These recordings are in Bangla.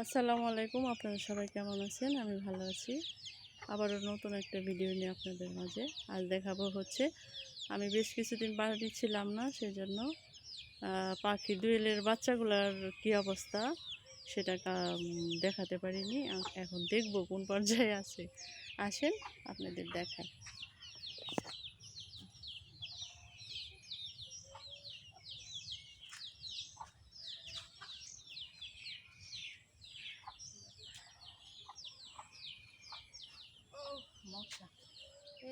আসসালামু আলাইকুম। আপনারা সবাই কেমন আছেন? আমি ভালো আছি। আবারও নতুন একটা ভিডিও নিয়ে আপনাদের মাঝে আজ দেখাবো হচ্ছে আমি বেশ কিছুদিন বাড়ি ছিলাম না, সেজন্য পাখি দোয়েলের বাচ্চাগুলোর কি অবস্থা সেটা দেখাতে পারিনি। এখন দেখব কোন পর্যায়ে আছে। আসেন আপনাদের দেখাই।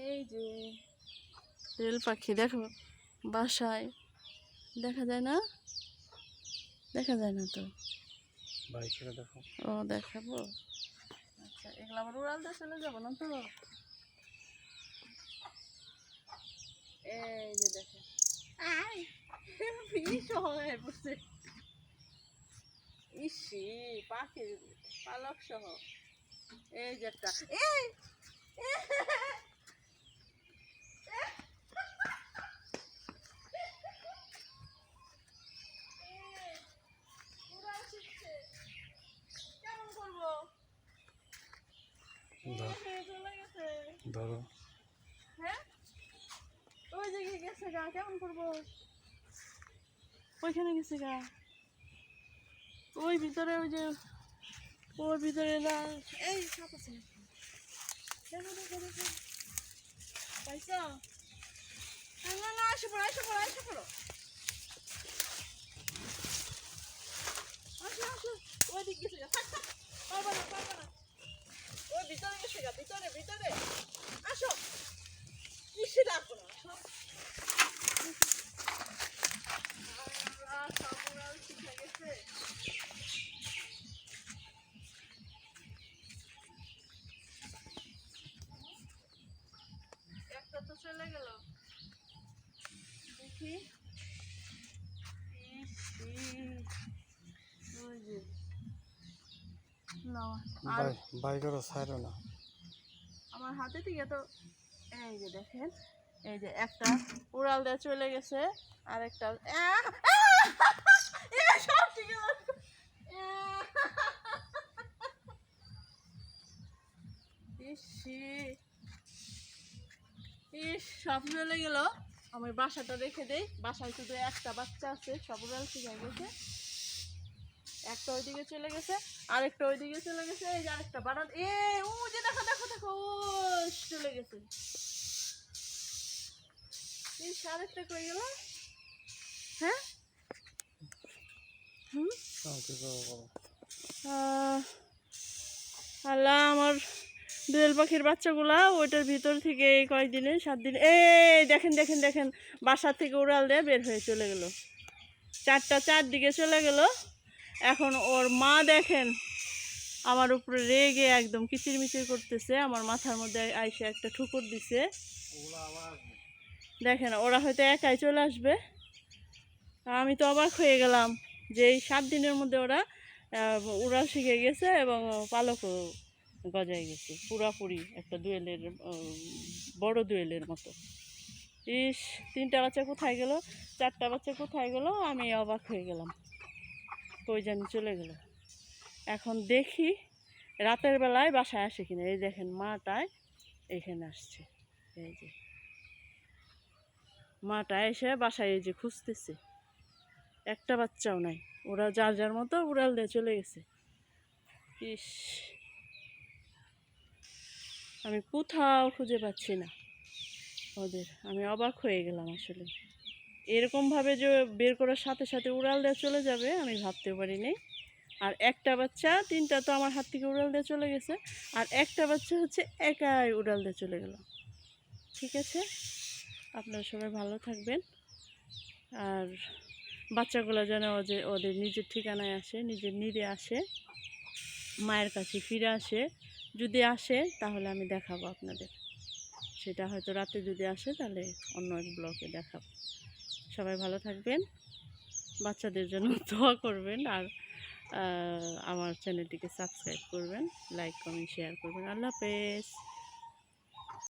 এই যে দোয়েল পাখি দেখো, বাসায় দেখা যায় না, দেখা যায় না তো। দেখো। ও দেখাবো। আচ্ছা, এগুলো আবার উড়ালতে চলে যাবো না তো। এই যে দেখেন, ইসি পাখির পালক সহ এই যে একটা কেমন করবো, ধরো। হ্যাঁ ওই জায়গায় গেছে গা, কেমন করবো, ওইখানে গেছে গা, ওই ভিতরে ওই যে ওর ভিতরে না, এই সাপ আছে, দেখো দেখো দেখো, পাইছো? না না, আসে পড়ো আসে পড়ো আসে পড়ো, আসো আসো, ওই দিক গেছে গা, থাক থাক, পারবা না পারবা না, ওই ভিতরে গেছে গা, ভিতরে ভিতরে আসো, কিসে ডাকবো না, আসো। সাপুরাল শিখে গেছে। একটা তো চলে গেল, দেখি ওই যে না, আর বাইকেরও ছাড়ো না। আমার হাতে থেকে তো এই যে দেখেন, এই যে একটা উড়াল দিয়ে চলে গেছে, আর একটা সব ঠিক আছে, সব চলে গেল। আমি বাসাটা রেখে দেই, বাসায় শুধু একটা বাচ্চা আছে, সব উড়াল ঠিক হয়ে গেছে, একটা ওইদিকে চলে গেছে, আরেকটা ওইদিকে চলে গেছে, এই যে আরেকটা বারান, ও যে দেখো দেখো দেখো, ও চলে গেছে, আরেকটা কই গেল, হ্যাঁ আল্লাহ, আমার দোয়েল পাখির বাচ্চাগুলা ওইটার ভিতর থেকে এই কয়েকদিনে 7 দিন, এই দেখেন দেখেন দেখেন, বাসা থেকে উড়াল দিয়ে বের হয়ে চলে গেল, চারদিকে চলে গেল। এখন ওর মা দেখেন আমার উপরে রেগে একদম কিচিরমিচির করতেছে, আমার মাথার মধ্যে আইসে একটা ঠুকুর দিছে। দেখেন ওরা হয়তো একাই চলে আসবে। আমি তো অবাক হয়ে গেলাম যে এই 7 দিনের মধ্যে ওরা উড়াল শিখে গেছে এবং পালকও গজায় গেছে, পুরাপুরি একটা দোয়েলের বড় দোয়েলের মতো। 3টা বাচ্চা কোথায় গেল, 4টা বাচ্চা কোথায় গেল, আমি অবাক হয়ে গেলাম, কই জানি চলে গেল। এখন দেখি রাতের বেলায় বাসায় আসে কিনা। এই দেখেন মাটায় এখানে আসছে, এই যে মাটা এসে বাসায় এই যে খুঁজতেছে, একটা বাচ্চাও নাই, ওরা যার যার মতো উড়াল দিয়ে চলে গেছে। আমি কোথাও খুঁজে পাচ্ছি না ওদের, আমি অবাক হয়ে গেলাম আসলে। এরকমভাবে যে বের করার সাথে সাথে উড়াল দিয়ে চলে যাবে আমি ভাবতেও পারিনি। আর একটা বাচ্চা, 3টা তো আমার হাত থেকে উড়াল দিয়ে চলে গেছে, আর একটা বাচ্চা হচ্ছে একাই উড়াল দিয়ে চলে গেল। ঠিক আছে, আপনারা সবাই ভালো থাকবেন, আর বাচ্চাগুলো যেন ওদের নিজের ঠিকানায় আসে, নিজের নিরে আসে, মায়ের কাছে ফিরে আসে। যদি আসে তাহলে আমি দেখাবো আপনাদের, সেটা হয়তো রাতে যদি আসে তাহলে অন্য এক ব্লগে দেখাবো। সবাই ভালো থাকবেন, বাচ্চাদের জন্য দোয়া করবেন, আর আমার চ্যানেলটিকে সাবস্ক্রাইব করবেন, লাইক কমেন্ট শেয়ার করবেন। আল্লাহ হাফেজ।